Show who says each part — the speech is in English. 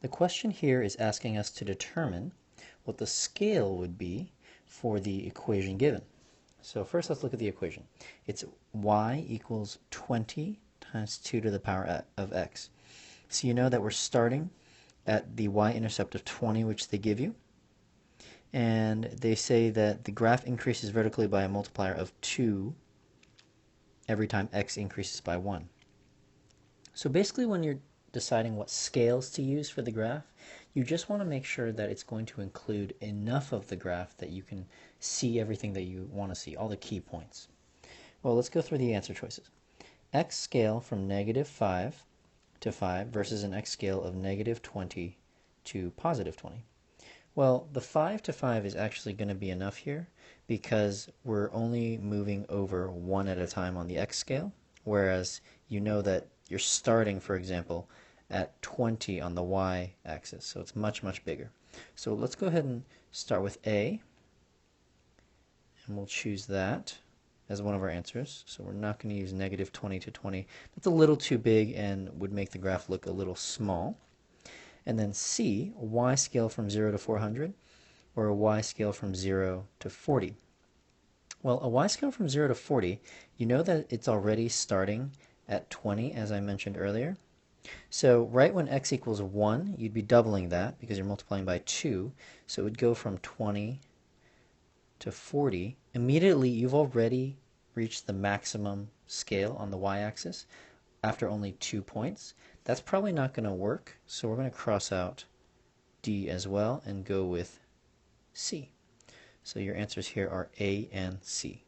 Speaker 1: The question here is asking us to determine what the scale would be for the equation given. So first let's look at the equation. It's y equals 20 times 2 to the power of x. So you know that we're starting at the y-intercept of 20, which they give you. And they say that the graph increases vertically by a multiplier of 2 every time x increases by 1. So basically when you're deciding what scales to use for the graph, you just want to make sure that it's going to include enough of the graph that you can see everything that you want to see, all the key points. Well, let's go through the answer choices. X scale from -5 to 5 versus an x scale of -20 to +20. Well, the 5 to 5 is actually going to be enough here because we're only moving over one at a time on the x scale, whereas you know that you're starting, for example, at 20 on the y-axis, so it's much, much bigger. So let's go ahead and start with A, and we'll choose that as one of our answers. So we're not going to use -20 to 20. That's a little too big and would make the graph look a little small. And then C, a y scale from 0 to 400, or a y scale from 0 to 40. Well, a y scale from 0 to 40, you know that it's already starting at 20, as I mentioned earlier. So right when x equals 1, you'd be doubling that because you're multiplying by 2. So it would go from 20 to 40. Immediately, you've already reached the maximum scale on the y-axis after only 2 points. That's probably not going to work, so we're going to cross out D as well and go with C. So your answers here are A and C.